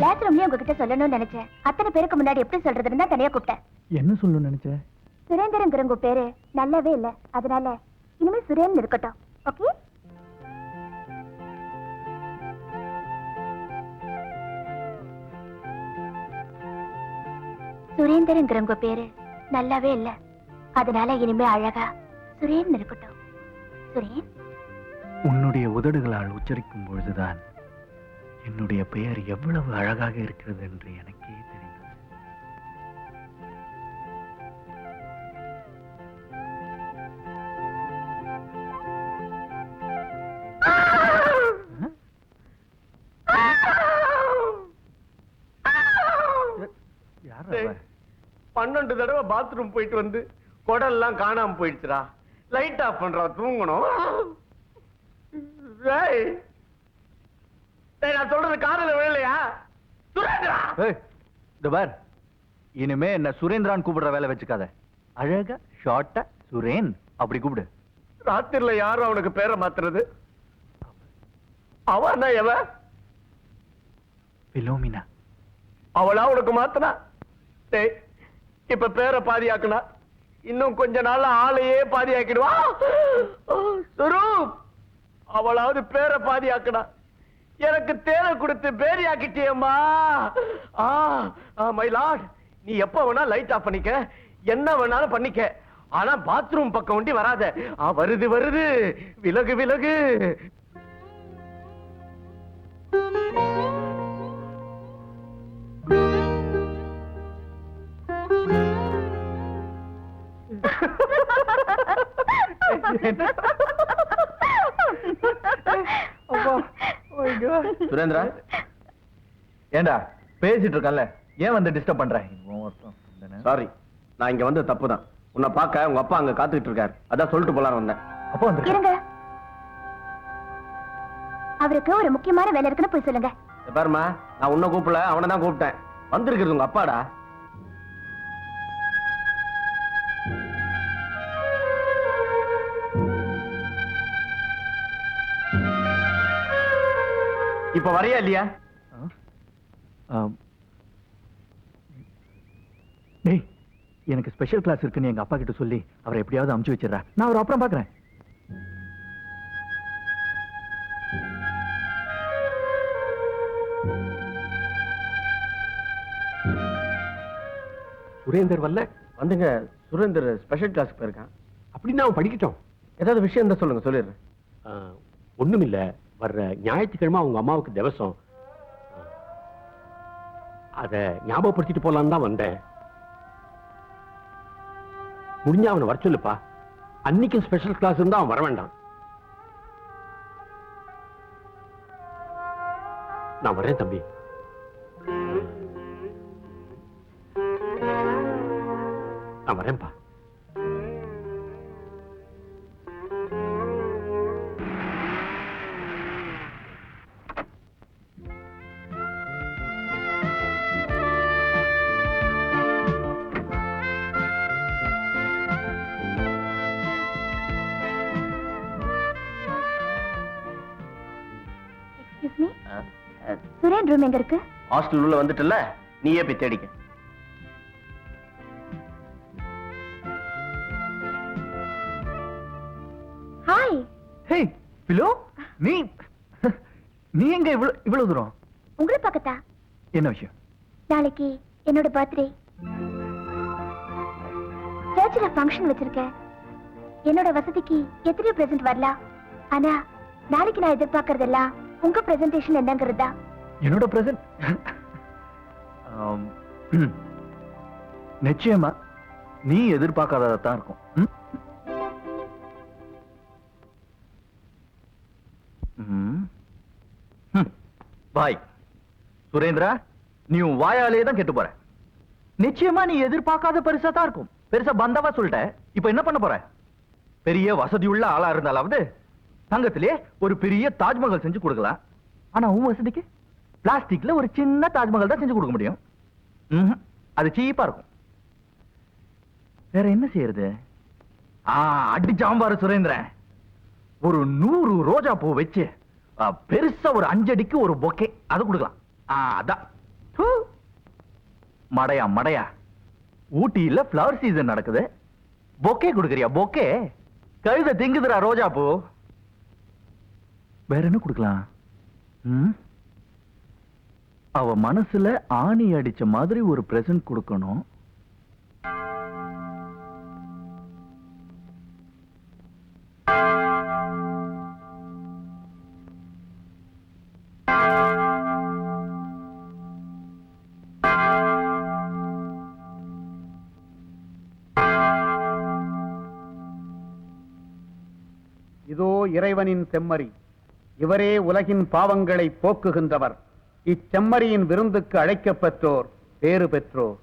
Class ரூம்லயே உங்ககிட்ட சொல்லணும்னு நினைச்சேன். அத்தனை பேருக்கு முன்னாடி எப்படி சொல்றதுன்னு தான் தனியா கூப்பிட்டேன். என்ன சொல்லணும்னு நினைச்சேன்? சுரேந்தரங்கிற உங்க பேரு நல்லாவே இல்ல, அதனால இனிமே சுரேன் இருக்கட்டும். ஓகே? சுரேந்தரங்கிற உங்க பேரு நல்லாவே இல்ல, அதனால இனிமே அழகா சுரேன் இருக்கட்டும். சுரேன். உன்னுடைய உதடுகளால் உச்சரிக்கும் பொழுதுதான் என்னுடைய பெயர் எவ்வளவு அழகாக இருக்கிறது என்று எனக்கே தெரிந்தது. யார்? 12 தடவை பாத்ரூம் போயிட்டு வந்து குடல்லாம் காணாம போயிடுச்சுடா. லைட் ஆஃப் பண்றா, தூங்கணும். நான் சொல்றது காதல விழலையா? இனிமே என்ன சுரேந்திரான் கூப்பிடுற வேலை வச்சுக்காத. அழகா ஷார்ட்டா சுரேன் அப்படி கூப்பிடு. ராத்திரில யாரும் அவனுக்கு பேரை மாத்துறது? அவன் எவ? பிலோமினா. அவளா உனக்கு மாத்தனா? இப்ப பேரை பாதியாக்குனா இன்னும் கொஞ்ச நாள் ஆளையே பாதியாக்கிடுவா. சுரூப், அவளாவது பேரை பாதியாக்குனா எனக்கு தேரை கொடுத்து பேரியாக்கிட்டியம்மா. மை லார்ட், நீ எப்ப வேணா லைட் ஆஃப் பண்ணிக்க, என்ன வேணாலும் பண்ணிக்க, ஆனா பாத்ரூம் பக்கம் ஒண்டி வராத. வருது வருது, விலகு விலகு. சுரேந்திரா, ஏண்டா பேசிட்டு இருக்கல, ஏன் வந்து டிஸ்டர்ப் பண்ற? சாரி, நான் இங்க வந்து தப்புதான். உன்னை பார்க்க உங்க அப்பா அங்க காத்துக்கிட்டு இருக்காரு, அதான் சொல்லிட்டு போலான்னு வந்தேன். அப்பா வந்து இருங்க, அவருக்கு ஒரு முக்கியமான வேலை இருக்குன்னு போய் சொல்லுங்க. பாருமா, நான் உன்னை கூப்பிடல, அவனை தான் கூப்பிட்டேன். வந்திருக்கிறது உங்க அப்பாடா. இப்ப வரையா இல்லையா? டேய், எனக்கு ஸ்பெஷல் கிளாஸ் இருக்குன்னு எங்க அப்பா கிட்ட சொல்லி அவரை எப்படியாவது அமுச்சு வச்சிடறா. நான் அவரை அப்புறம் பாக்குறேன். சுரேந்தர் வரல? வந்துங்க, சுரேந்தர் ஸ்பெஷல் கிளாஸ்க்கு போயிருக்கான். அப்படின்னு அவன் படிக்கட்டும். ஏதாவது விஷயம் தான் சொல்லுங்க, சொல்லிடுறேன். ஒண்ணும் இல்ல, வர்ற ஞாயிற்றுக்கிழமை அவங்க அம்மாவுக்கு திவசம், அத ஞாபகப்படுத்திட்டு போலான்னு தான் வந்தேன். முடிஞ்சா அவனை வர சொல்லுப்பா. அன்னைக்கும் ஸ்பெஷல் கிளாஸ் இருந்தா அவன் வர வேண்டாம். நான் வரேன் தம்பி. நான் வரேன்பா. சுரேன் ரூம் எங்க இருக்கு? ஹாஸ்டல் உள்ள வந்துட்டல, நீயே போய் தேடிக்க. ஹாய். ஹே பிலோ, நீ எங்க இவ்வளவு தூரம்? உங்களை பார்க்கத்தா. என்ன விஷயம்? நாளைக்கு என்னோட பர்த்டே. சர்ச்சில் ஃபங்க்ஷன் வச்சிருக்கேன். என்னோட வசதிக்கு எத்தனையோ பிரசன்ட் வரலாம், ஆனா நாளைக்கு நான் எதிர்பார்க்கறதெல்லாம் உங்க பிரசன்டேஷன் என்னங்கிறதா. என்னோட பிரசன்ட் நிச்சயமா நீ எதிர்பார்க்காததான் இருக்கும். பாய் சுரேந்திரா, நீ உன் வாயாலேயே தான் கெட்டு போற. நிச்சயமா நீ எதிர்பார்க்காத பெருசா தான் இருக்கும். பெருசா பந்தாவா சொல்லிட்ட. இப்ப என்ன பண்ண போற? பெரிய வசதியுள்ள ஆளா இருந்தாலாவது தங்கத்திலே ஒரு பெரிய தாஜ்மஹால் செஞ்சு கொடுக்கலாம். ஆனா உன் வசதிக்கு பிளாஸ்டிக்ல ஒரு சின்ன தாஜ்மஹால் தான் செஞ்சு கொடுக்க முடியும். அது சீப்பா இருக்கும். வேற என்ன செய்யறது? அடிச்சாம்பாரு சுரேந்திரன், ஒரு 100 ரோஜா பூ வச்சு பெருசா ஒரு 5 அடிக்கு ஒரு பொக்கே அது கொடுக்கலாம். அதான் தூ. மடையா மடையா, ஊட்டியில ஃப்ளவர் சீசன் நடக்குது, பொக்கே கொடுக்கறியா? பொக்கே கழுத திங்குதுடா ரோஜா பூ. வேற என்ன கொடுக்கலாம்? அவ மனசுல ஆணி அடிச்ச மாதிரி ஒரு பிரசன்ட் கொடுக்கணும். இதோ இறைவனின் செம்மறி, இவரே உலகின் பாவங்களை போக்குகின்றவர். இச்செம்மறியின் விருந்துக்கு அழைக்கப்பெற்றோர் பேறு பெற்றோர்.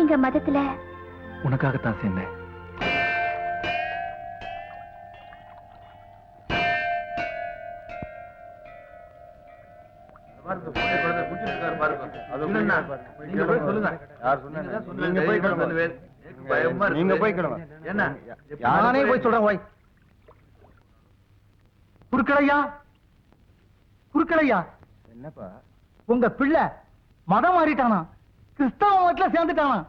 எங்க மதத்துல உனக்காகத்தான் சேர்ந்தேன். குறுக்களையா, குறுக்களையா, என்னப்பா உங்க பிள்ளை மதம் மாறிட்டானா? கிறிஸ்தவ மதத்துல சேர்ந்துட்டானா?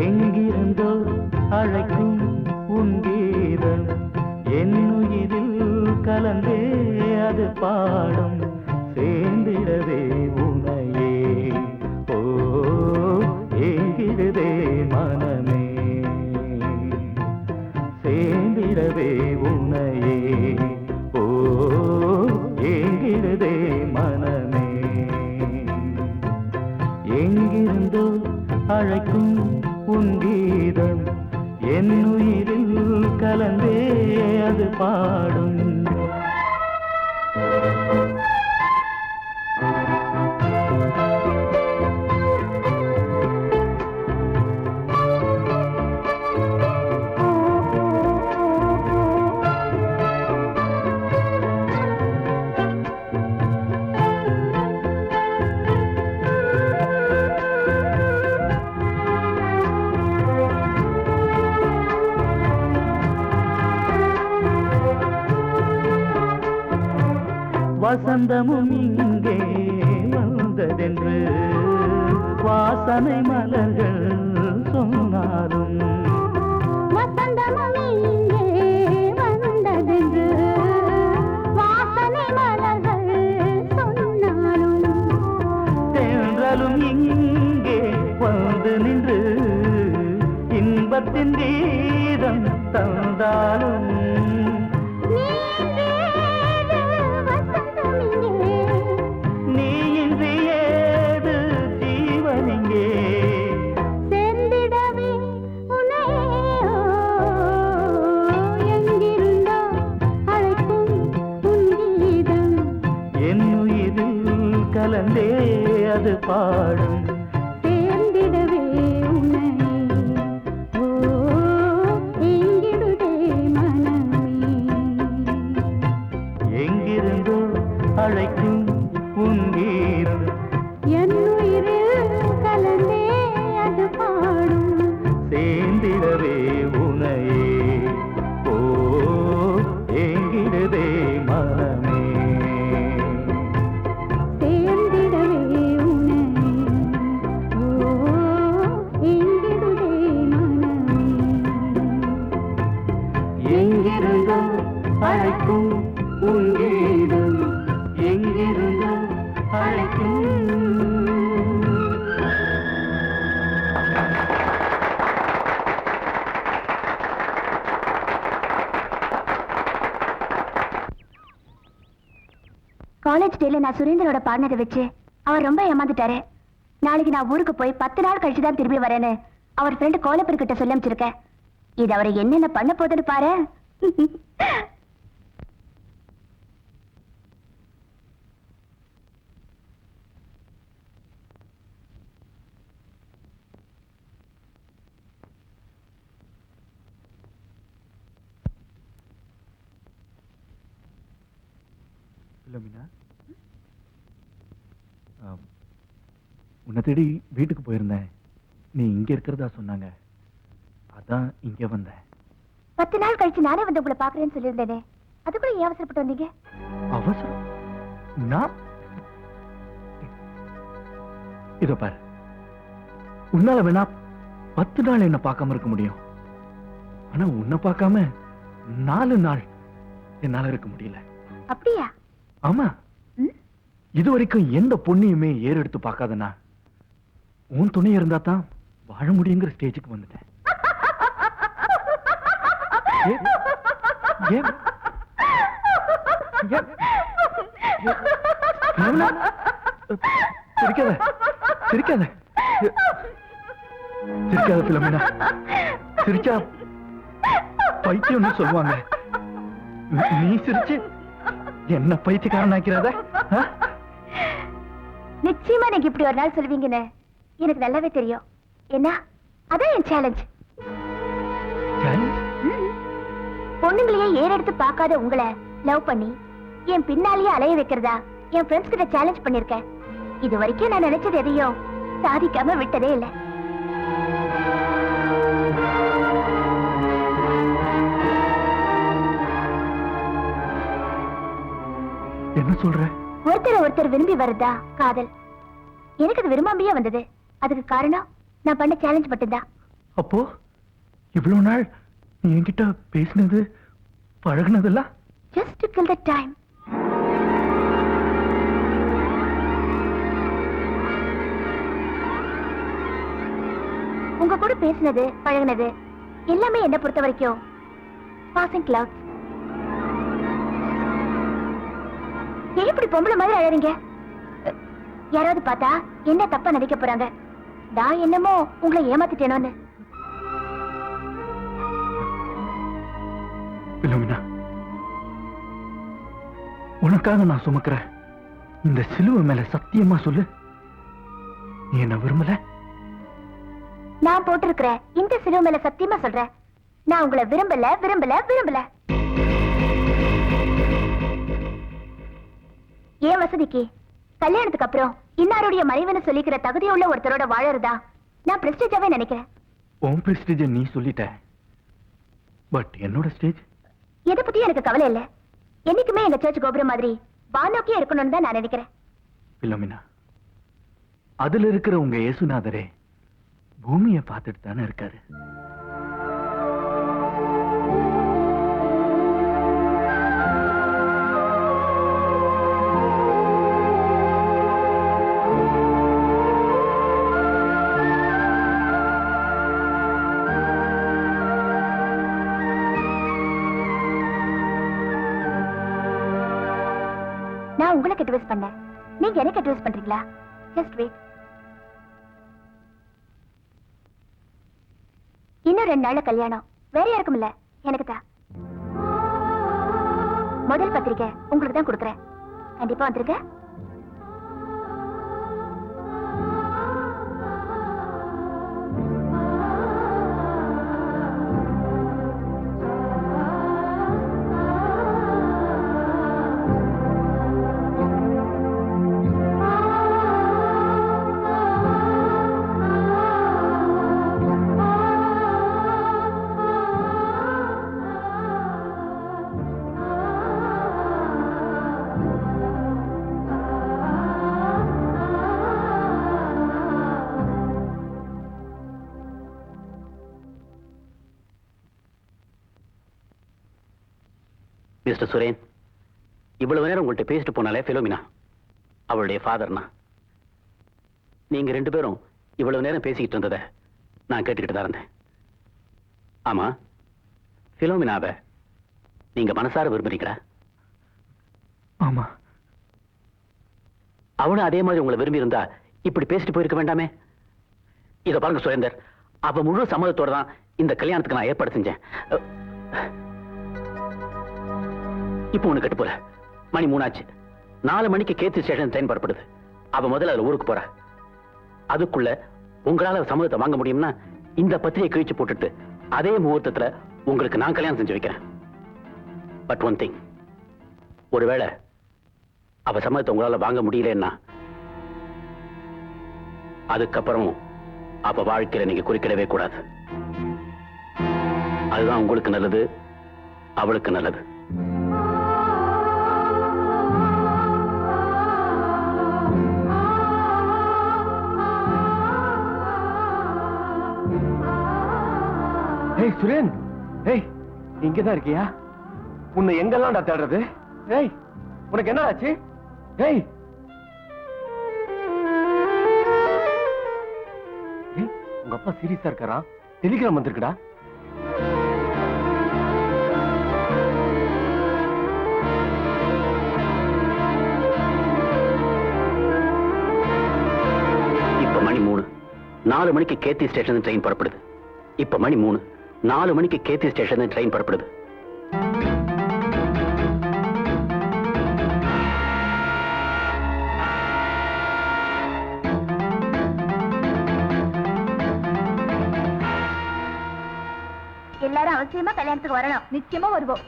எங்கிருந்தோ அழைக்கும் உன் கீதம் என்னுயிரில் கலந்தே அது பாடும் சேர்ந்திடவே உனையே. ஓ எங்கிருதே மனமே சேர்ந்திடவே உனையே. ஓ எங்கிருதே மனமே. எங்கிருந்தோ அழைக்கும் உன் கீதம் என்னுயிரில் கலந்தே அது பாடும். வசந்தமும் இங்கே வந்ததென்று வாசனை மலர்கள் சொன்னாலும், வசந்தமும் இங்கே வந்ததென்று வாசனை மலர்கள் சொன்னாலும், தென்றலும் இங்கே வந்து நின்று இன்பத்தின் கீதம் தந்தாலும், கலந்தே அது பாடும் சேர்ந்திடவே உன்னை. ஓ எங்கிடுதே மனமே. எங்கிருந்தோ அழைக்கும் உன் கீதம் என்னுயிரில் கலந்தே அது பாடும் சேர்ந்திடவே உனையே. ஓ எங்கிடுதே மனமே சேர்ந்திடவே உன்னை. ஓ எங்கிடுதே மனமே. எங்கிருந்தோ அழைக்கும் உன் கீதம் எங்கிருந்தோ அழைக்கும் காலேஜ் டேல நான் சுரேந்தரோட பாடினதை வச்சு அவர் ரொம்ப ஏமாந்துட்டாரு. நாளைக்கு நான் ஊருக்கு போய் 10 நாள் கழிச்சு தான் திரும்பி வரேன்னு அவர் ஃப்ரெண்டு கோலப்பர் கிட்ட சொல்லி அமைச்சிருக்கேன். இது அவரை என்னென்ன பண்ண போகுதுன்னு பாரு. பிலோமினா, உன்னை தேடி வீட்டுக்கு போயிருந்தேன். நீ இங்க இருக்கிறதா சொன்னாங்க, அதான் இங்க வந்தேன். 10 நாள் கழிச்சு நானே வந்து உங்களை பாக்குறேன்னு சொல்லியிருந்தேனே, அதுக்குள்ள ஏன் அவசரப்பட்டு வந்தீங்க? அவசரம்? நான் இதோ பாரு, உன்னால வேணா 10 நாள் என்ன பார்க்காம இருக்க முடியும். ஆனா உன்னை பார்க்காம 4 நாள் என்னால இருக்க முடியல. அப்படியா? ஆமா, இதுவரைக்கும் எந்த பொண்ணையுமே ஏறெடுத்து பார்க்காதனா உன் துணை இருந்தா தான் வாழ முடியுங்கிற ஸ்டேஜுக்கு வந்துட்டேன். ஏன்? ஏன்? ஏன்? ஏன்? சிரிக்காத, சிரிக்காத, சிரிக்காத பிலோமினா. சிரிச்சா பைத்தியம்னு சொல்லுவாங்க. நீ சிரிச்சு என்ன பைத்தியக்காரன் ஆக்கிறாத? நிச்சயமா நீங்க இப்படி ஒரு நாள் சொல்லுவீங்கன்னு எனக்கு நல்லாவே தெரியும். என்ன, அதான் என் சேலஞ்ச். பொண்ணுங்களையே ஏறெடுத்து பார்க்காத உங்களை லவ் பண்ணி என் பின்னாலேயே அலைய வைக்கிறதா என் ஃப்ரெண்ட்ஸ் கிட்ட சேலஞ்ச் பண்ணிருக்கேன். இது வரைக்கும் நான் நினைச்சது எதையும் சாதிக்காம விட்டதே இல்லை. என்ன சொல்ற? ஒருத்தர் விரும்பி வருதா காதல். எனக்கு அது விரும்பாமையே வந்தது. அதுக்கு காரணம் நான் பண்ண சேலஞ்ச் மட்டும்தான். அப்போ இவ்வளவு நாள் நீ என்கிட்ட பேசினது பழகுனதெல்லாம் just to kill the time. உங்க கூட பேசினது பழகுனது எல்லாமே என்ன பொறுத்த வரைக்கும் பாசிங் கிளவுட்ஸ். ஏன் இப்படி பொம்பளை மாதிரி அழறீங்க? யாராவது பார்த்தா என்ன தப்பா நினைக்க போறாங்க. நான் என்னமோ உங்களை ஏமாத்திட்டேனோன்னு. பிலோமினா, உனக்காக நான் சுமக்கிற இந்த சிலுவை மேல சத்தியமா சொல்லு, நீ என்ன விரும்பல? நான் போட்டிருக்கிற இந்த சிலுவை மேல சத்தியமா சொல்றேன், நான் உங்களை விரும்பல விரும்பல விரும்பல. ஏன் வசதிக்கு கல்யாணத்துக்கு அப்புறம் இன்னாருடைய மறைவுன்னு சொல்லிக்கிற தகுதியுள்ள ஒருத்தரோட வாழறதா நான் பிரஸ்டேஜாவே நினைக்கிறேன். உன் பிரஸ்டேஜ் நீ சொல்லிட்ட, பட் என்னோட ஸ்டேஜ் எதை பத்தி எனக்கு கவலை இல்ல. என்னைக்குமே எங்க சர்ச் கோபுரம் மாதிரி வானோக்கியே இருக்கணும்னு தான் நான் நினைக்கிறேன். பிலோமினா, அதுல இருக்கிற உங்க இயேசுநாதரே பூமியை பார்த்துட்டு தானே இருக்காரு. நான் உங்களுக்கு அட்வைஸ் பண்ணேன், நீங்க எனக்கு அட்வைஸ் பண்றீங்களா? Just wait. இன்னும் 2 நாள்ல கல்யாணம். வேற யாருக்கும் இல்ல, எனக்கு தான். முதல் பத்திரிக்கை உங்களுக்கு தான் கொடுக்கறேன். கண்டிப்பா வந்துருங்க. மிஸ்டர் சுரேன், இவ்வளவு நேரம் உங்கள்கிட்ட பேசிட்டு போனாலே பிலோமினா, அவளுடைய ஃபாதர்னா. நீங்க 2 பேரும் இவ்வளவு நேரம் பேசிக்கிட்டு இருந்ததை நான் கேட்டுக்கிட்டு தான் இருந்தேன். ஆமா, பிலோமினாவை நீங்க மனசார விரும்புறீங்களா? ஆமா, அவனும் அதே மாதிரி உங்களை விரும்பி இருந்தா இப்படி பேசிட்டு போயிருக்க வேண்டாமே. இத பாருங்க சுரேந்தர், அவ முழு சம்மதத்தோட தான் இந்த கல்யாணத்துக்கு நான் ஏற்பாடு செஞ்சேன். இப்போ ஒண்ணு கட்டு போற, மணி 3 ஆச்சு. 4 மணிக்கு கேத்தி ஸ்டேஷன் ட்ரெயின் புறப்படுது. அவ முதல்ல அதுல ஊருக்கு போற. அதுக்குள்ள உங்களால சம்மதத்தை வாங்க முடியும்னா இந்த பத்திரிகை கிழிச்சு போட்டுட்டு அதே முகூர்த்தத்துல உங்களுக்கு நான் கல்யாணம் செஞ்சு வைக்கிறேன். பட் ஒன் திங், ஒருவேளை அவ சம்மதத்தை உங்களால வாங்க முடியலன்னா அதுக்கப்புறம் அவ வாழ்க்கையில நீங்க குறுக்கிடவே கூடாது. அதுதான் உங்களுக்கு நல்லது, அவளுக்கு நல்லது. ஏய் சுரேன், ஏய் இங்கதான் இருக்கியா? உன்னை எங்கெல்லாம் தேடுறது? ஏய் உனக்கு என்ன ஆச்சு? ஏய் உங்க அப்பா சீரியஸா இருக்காரா? டெலிகிராம் வந்திருக்குடா. இப்ப மணி 3, 4 மணிக்கு கேத்தி ஸ்டேஷன் ட்ரெயின் புறப்படுது. இப்ப மணி 3, 4 மணிக்கு கேத்தி ஸ்டேஷன் ட்ரெயின் புறப்படுது. எல்லாரும் அவசியமா கல்யாணத்துக்கு வரணும். நிச்சயமா வருவோம்.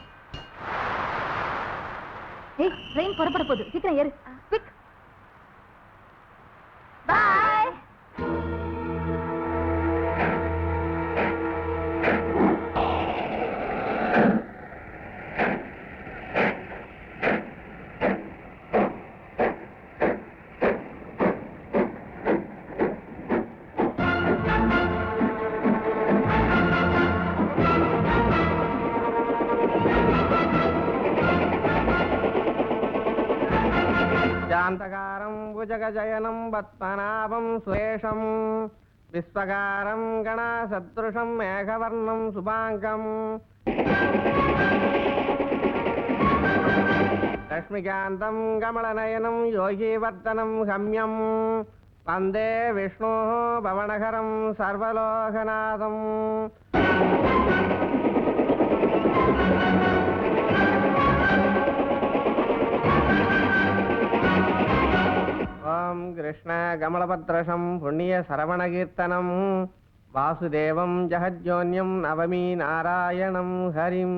ஏய் ட்ரெயின் புறப்பட போகுது, சீக்கிரம் ஏறு. குவிக். பை. शान्तकारं भुजगजयनं पद्मनाभं सुरेशं विश्वकारं गणसदृशं मेघवर्णं शुभाङ्गं लक्ष्मीकान्तं कमलनयनं योगीवर्धनं गम्यं वन्दे विष्णोः भवनहरं सर्वलोकनाथम्. कृष्ण कमलपत्रशं पुण्य सरवणकीर्तनं वासुदेवं जगज्योन्यं नवमी नारायणं हरिम्.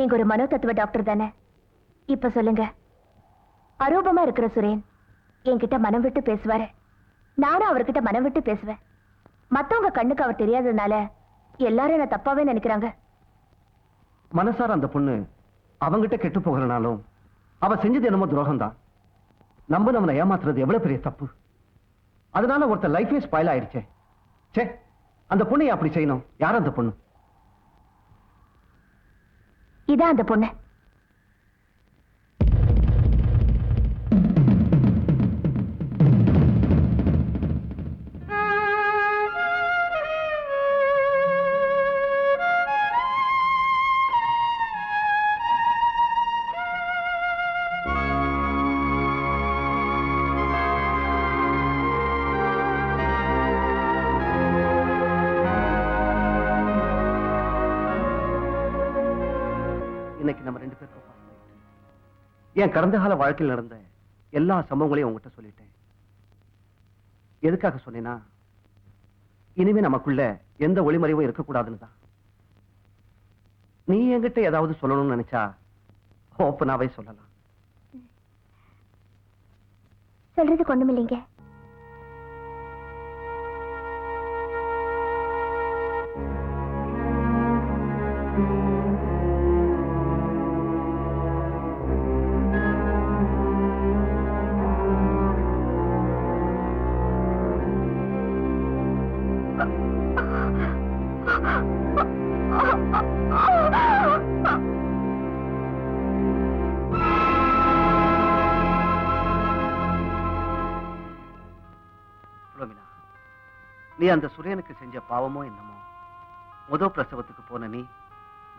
நீங்க ஒரு மனோதத்துவ டாக்டர் தானே? இப்ப சொல்லுங்க, அரூபமா இருக்கிற சுரேன் என்கிட்ட மனம் விட்டு பேசுவாரு, நானும் அவர்கிட்ட மனம் விட்டு பேசுவேன். மத்தவங்க கண்ணுக்கு அவர் தெரியாததுனால எல்லாரும் என்ன தப்பாவே நினைக்கிறாங்க. மனசார அந்த பொண்ணு அவங்கிட்ட கெட்டு போகிறனாலும் அவ செஞ்சது என்னமோ துரோகம் தான். நம்மளை ஏமாத்துறது எவ்வளவு பெரிய தப்பு. அதனால ஒருத்தர் லைஃபே ஸ்பாயில் ஆயிடுச்சே. சே, அந்த பொண்ணை அப்படி செய்யணும். யார் அந்த பொண்ணு? இதான் அந்த பொண்ணு. இன்னைக்கு நம்ம 2 பேருக்கும் first night. என் கடந்த கால வாழ்க்கையில் நடந்த எல்லா சம்பவங்களையும் உங்ககிட்ட சொல்லிட்டேன். எதுக்காக சொன்னேன்னா, இனிமே நமக்குள்ள எந்த ஒளிமறைவும் இருக்கக்கூடாதுன்னு தான். நீ என்கிட்ட ஏதாவது சொல்லணும்னு நினைச்சா ஓப்பனாவே சொல்லலாம். சொல்றது கொண்டுமில்லைங்க. புலோமினா, நீ அந்த சுரேனுக்கு செஞ்ச பாவமோ என்னமோ, முதல் பிரசவத்துக்கு போன நீ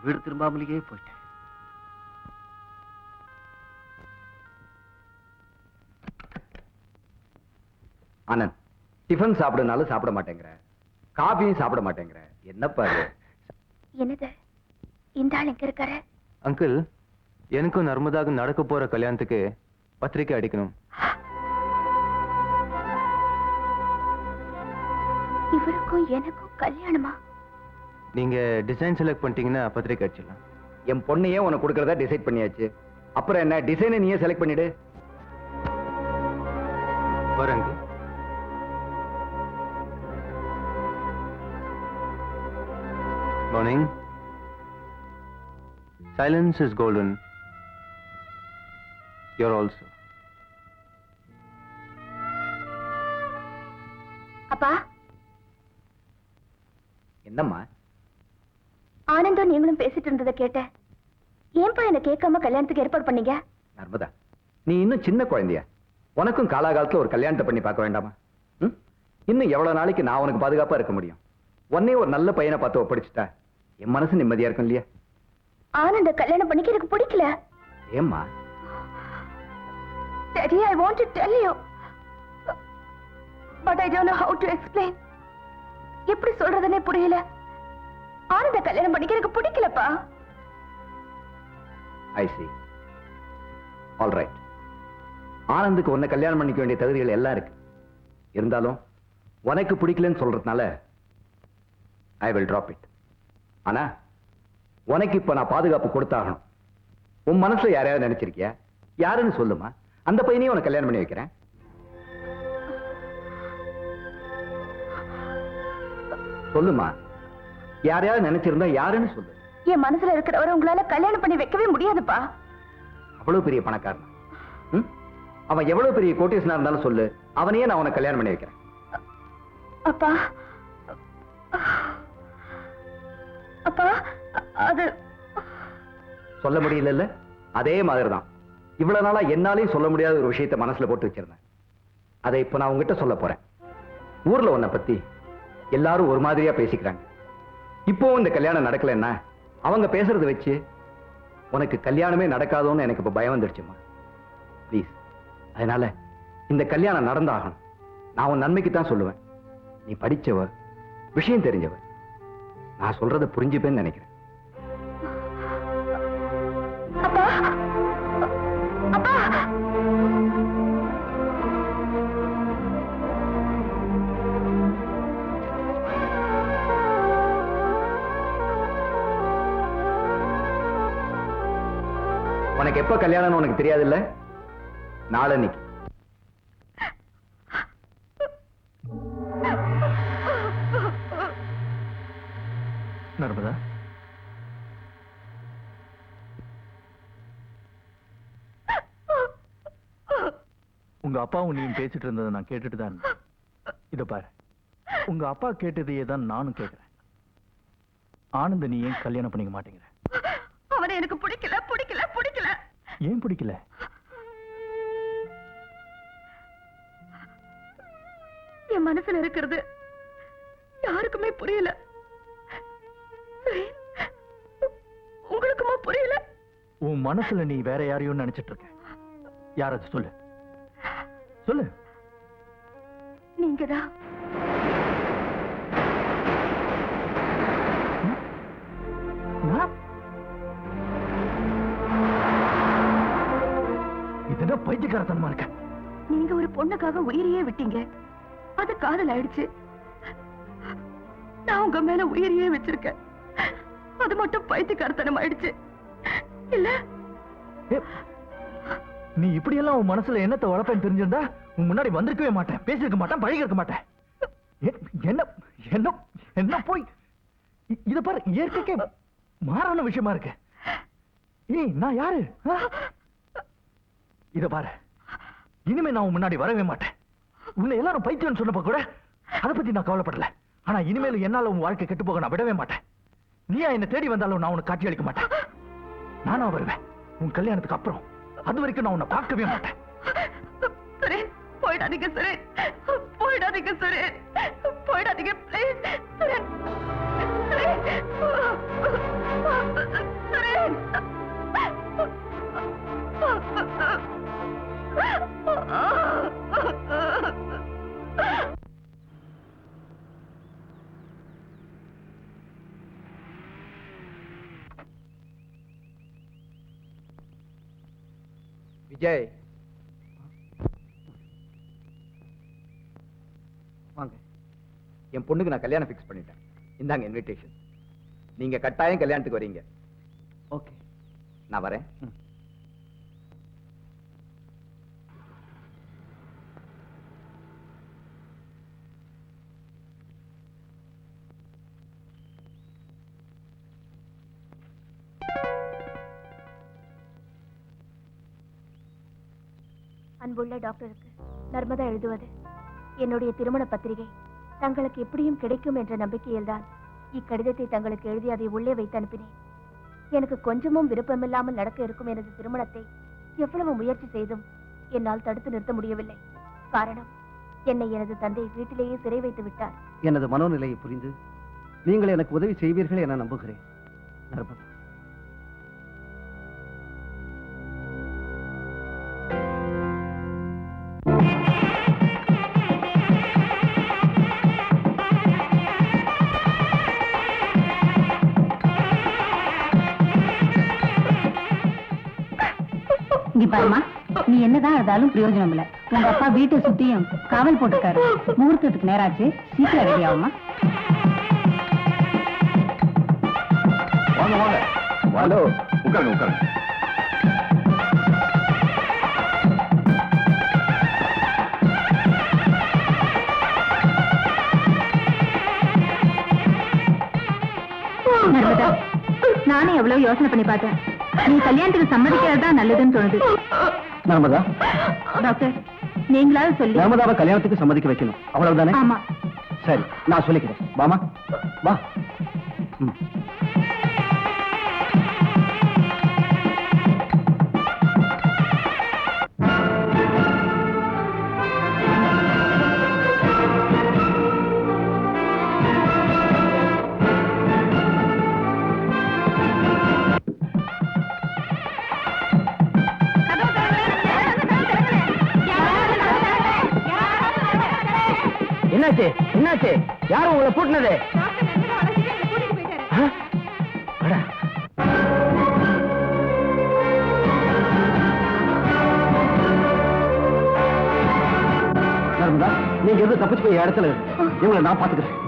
வீடு திரும்பாமலேயே போயிட்ட. ஆனந்த், டிஃபன் சாப்பிடுனாலும் சாப்பிட மாட்டேங்கிற, காபியும் சாப்பிட மாட்டேங்கிற, என்னப்பா இது? என்னது இந்த ஆள் எங்க இருக்காரு? அங்கிள், எனக்கும் நர்மதாவுக்கு நடக்க போற கல்யாணத்துக்கு பத்திரிக்கை அடிக்கணும். இவருக்கும் எனக்கும் கல்யாணமா? நீங்க டிசைன் செலக்ட் பண்ணிட்டீங்கன்னா பத்திரிக்கை அடிச்சிடலாம். என் பொண்ணையே உனக்கு கொடுக்கறதா டிசைட் பண்ணியாச்சு. அப்புறம் என்ன, டிசைனை நீயே செலக்ட் பண்ணிடு. வரேங்க. Morning. Silence is golden. You're also. அப்பா, என்னம்மா? ஆனந்தும் நீங்களும் பேசிட்டு இருந்ததை கேட்டேன். ஏன்பா என்ன கேட்காம கல்யாணத்துக்கு ஏற்பாடு பண்ணீங்க? நர்மதா, நீ இன்னும் சின்ன குழந்தையா? உனக்கும் காலாகாலத்துல ஒரு கல்யாணத்தை பண்ணி பார்க்க வேண்டாமா? இன்னும் எவ்வளவு நாளைக்கு நான் உனக்கு பாதுகாப்பா இருக்க முடியும்? உன்னையே ஒரு நல்ல பையனை பார்த்து ஒப்படைச்சிட்டா என் மனசு நிம்மதியா இருக்கும் இல்லையா? ஆனந்த கல்யாணம் பண்ணிக்க எனக்கு பிடிக்கல. ஏம்மா? Daddy, I want to tell you, but I don't know how to explain. எப்படி சொல்றதுனே புரியல. ஆனந்த கல்யாணம் பண்ணிக்க எனக்கு பிடிக்கலப்பா. I see. All right. ஆனந்துக்கு உன்னை கல்யாணம் பண்ணிக்க வேண்டிய தகுதிகள் எல்லாம் இருக்கு. இருந்தாலும் உனக்கு பிடிக்கலன்னு சொல்றதுனால I will drop it. ஆனா உனக்கு இப்ப நான் பாதுகாப்பு கொடுத்தாகணும். உன் மனசுல யாரையாவது நினைச்சிருக்கியா? யாருன்னு சொல்லுமா, அந்த பையனையும் உனக்கு கல்யாணம் பண்ணி வைக்கிறேன். சொல்லுமா, யாரையாவது நினைச்சிருந்தா யாருன்னு சொல்லு. என் மனசுல இருக்கிறவரை உங்களால கல்யாணம் பண்ணி வைக்கவே முடியாதுப்பா. அவ்வளவு பெரிய பணக்காரன். அவன் எவ்வளவு பெரிய கோட்டீஸ்வரனா இருந்தாலும் சொல்லு, அவனையே நான் உனக்கு கல்யாணம் பண்ணி வைக்கிறேன். அப்பா, அப்பா, அது சொல்ல முடியல. அதே மாதிரிதான் இவ்வளவு நாளா என்னாலையும் சொல்ல முடியாத ஒரு விஷயத்தை மனசுல போட்டு வச்சிருந்தேன். அதை இப்ப நான் உங்ககிட்ட சொல்ல போறேன். ஊர்ல உன்னை பத்தி எல்லாரும் ஒரு மாதிரியா பேசிக்கிறாங்க. இப்போ இந்த கல்யாணம் நடக்கலன்னா அவங்க பேசுறதை வச்சு உனக்கு கல்யாணமே நடக்காதோன்னு எனக்கு இப்ப பயம் வந்துடுச்சுமா. ப்ளீஸ், அதனால இந்த கல்யாணம் நடந்தாகணும். நான் உன் நன்மைக்கு தான் சொல்லுவேன். நீ படிச்சவ, விஷயம் தெரிஞ்சவ, நான் சொல்றதை புரிஞ்சுப்பேன்னு நினைக்கிறேன். அப்பா, அப்பா, எனக்கு எப்ப கல்யாணம்னு உனக்கு தெரியாதுல்ல? நாளன்னைக்கு. நர்மதா, உங்க அப்பாவும் நீயும் பேசிட்டு இருந்ததை நான் கேட்டுட்டு தான் இருந்தேன். இத பாரு, உங்க அப்பா கேட்டதையே தான் நானும் கேட்கிறேன். ஆனந்த நீ ஏன் கல்யாணம் பண்ணிக்க மாட்டேங்கிற? அவனை எனக்கு பிடிக்கல பிடிக்கல பிடிக்கல. ஏன் பிடிக்கல? என் மனசுல இருக்கிறது யாருக்குமே புரியல. உங்களுக்குமா புரியல? உன் மனசுல நீ வேற யாரையும் நினைச்சிட்டு இருக்க. யாராவது சொல்லு சொல்லு. நீங்கதான். இதுனா பைத்தியக்காரத்தனமா இருக்க. நீங்க ஒரு பொண்ணுக்காக உயிரையே விட்டீங்க, அது காதல் ஆயிடுச்சு. நான் உங்க மேல உயிரையே வச்சிருக்கேன், அது மட்டும் பைத்தியக்காரத்தனம் ஆயிடுச்சு இல்ல? நீ இப்படி எல்லாம் உன் மனசுல என்னத்தை உழப்பேன்னு தெரிஞ்சிருந்தா உன் முன்னாடி வந்திருக்கவே மாட்டேன், பேசியிருக்க மாட்டேன், பழகி இருக்க மாட்டேன். என்ன என்ன என்ன போய் இத பாரு, இயற்கைக்கே மாறான விஷயமா இருக்கு. ஏய், நான் யாரு? இத பாரு, இனிமே நான் உன் முன்னாடி வரவே மாட்டேன். உன்னை எல்லாரும் பைத்தியம்னு சொன்னப்ப கூட அதை பத்தி நான் கவலைப்படல. ஆனா இனிமேலும் என்னால உன் வாழ்க்கை கெட்டு போக நான் விடவே மாட்டேன். நீயா என்ன தேடி வந்தாலும் நான் உனக்கு காட்சி அளிக்க மாட்டேன். நானா வருவேன் உன் கல்யாணத்துக்கு அப்புறம். அது வரைக்கும் நான் உன்னை பார்க்கவே மாட்டேன். சுரேன், போயிடாதீங்க சுரேன், போயிடாதீங்க சுரேன், போயிடாதீங்க ப்ளீஸ் சுரேன். சுரேன், விஜய், வாங்க. என் பொண்ணுக்கு நான் கல்யாணம் ஃபிக்ஸ் பண்ணிட்டேன். இந்தாங்க இன்விடேஷன். நீங்க கட்டாயம் கல்யாணத்துக்கு வரீங்க. ஓகே, நான் வரேன். அன்புள்ள டாக்டருக்கு நர்மதா எழுதுவது, என்னுடைய திருமண பத்திரிகை தங்களுக்கு எப்படியும் கிடைக்கும் என்ற நம்பிக்கையில்தான் இக்கடிதத்தை தங்களுக்கு எழுதி அதை உள்ளே வைத்து அனுப்பினேன். எனக்கு கொஞ்சமும் விருப்பமில்லாமல் நடக்க இருக்கும் எனது திருமணத்தை எவ்வளவு முயற்சி செய்தும் என்னால் தடுத்து நிறுத்த முடியவில்லை. காரணம், என்னை எனது தந்தை வீட்டிலேயே சிறை வைத்து விட்டார். எனது மனோநிலையை புரிந்து நீங்கள் எனக்கு உதவி செய்வீர்கள் என நம்புகிறேன். நர்மதா, இங்க பாருமா, நீ என்னதான் இருந்தாலும் பிரயோஜனம் இல்ல. உங்க அப்பா வீட்டை சுத்தியும் காவல் போட்டிருக்காரு. முகூர்த்தத்துக்கு நேராச்சு, சீக்கிரம் ரெடி ஆகுமா? வாங்க வாங்க. ஹலோ, உட்காருங்க உட்காருங்க. நர்மதா, நானே எவ்வளவு யோசனை பண்ணி பார்த்தேன். நீ கல்யாணத்துக்கு சம்மதிக்கிறது தான் நல்லதுன்னு தோணுது. நர்மதா, டாக்டர், நீங்களாவது சொல்லி நர்மதாவை கல்யாணத்துக்கு சம்மதிக்க வைக்கணும், அவ்வளவுதானே? ஆமா. சரி, நான் சொல்லிக்கிறேன். வாமா, வா. ம். என்னாச்சு என்னாச்சு? யாரும் உங்களை கூட்டினது? நர்மதா, நீங்க எது தப்பிச்சு போய் இடத்துல இருக்கு. இவங்களை நான் பாத்துக்கிறேன்.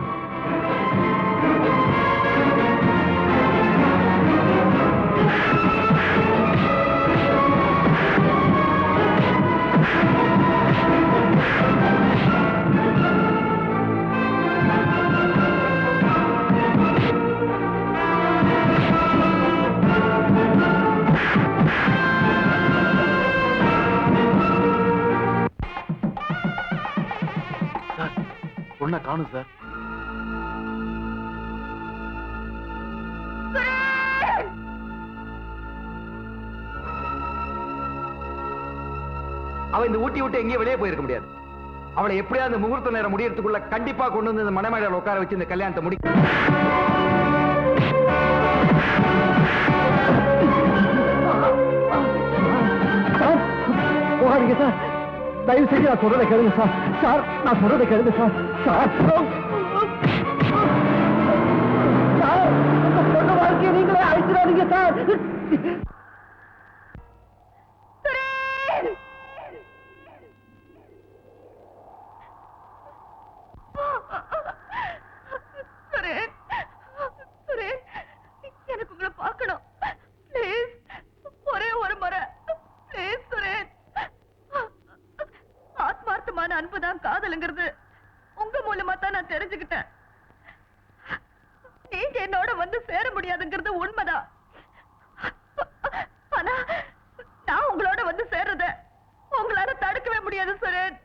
பொண்ணை காணும் சார். அவ இந்த ஊட்டி விட்டு எங்கேயும் வெளியே போயிருக்க முடியாது. அவளை எப்படியாவது அந்த முகூர்த்த நேரம் முடியறதுக்குள்ள கண்டிப்பா கொண்டு வந்து இந்த மணமேடையில உட்கார வச்சு இந்த கல்யாணத்தை முடி. போகாதீங்க சார், தயவு செஞ்சு நான் சொல்றதை கேளுங்க சார். சார் நான் சொல்றதை கேளுங்க சார். சார் சார் உங்க பொண்ணு வாழ்க்கையை நீங்களே அழிச்சிடாதீங்க சார். எனக்கு உங்களை பார்க்கணும். Please, ஒரே ஒரு முறை. Please, சுரேன். ஆத்மார்த்தமான அன்புதான் காதலுங்கிறது உங்க மூலமா தான் நான் தெரிஞ்சுக்கிட்டேன். நீங்க என்னோட வந்து சேர முடியாதுங்கிறது உண்மைதான். ஆனா நான் உங்களோட வந்து சேர்றத உங்களால தடுக்கவே முடியாது சுரேன்.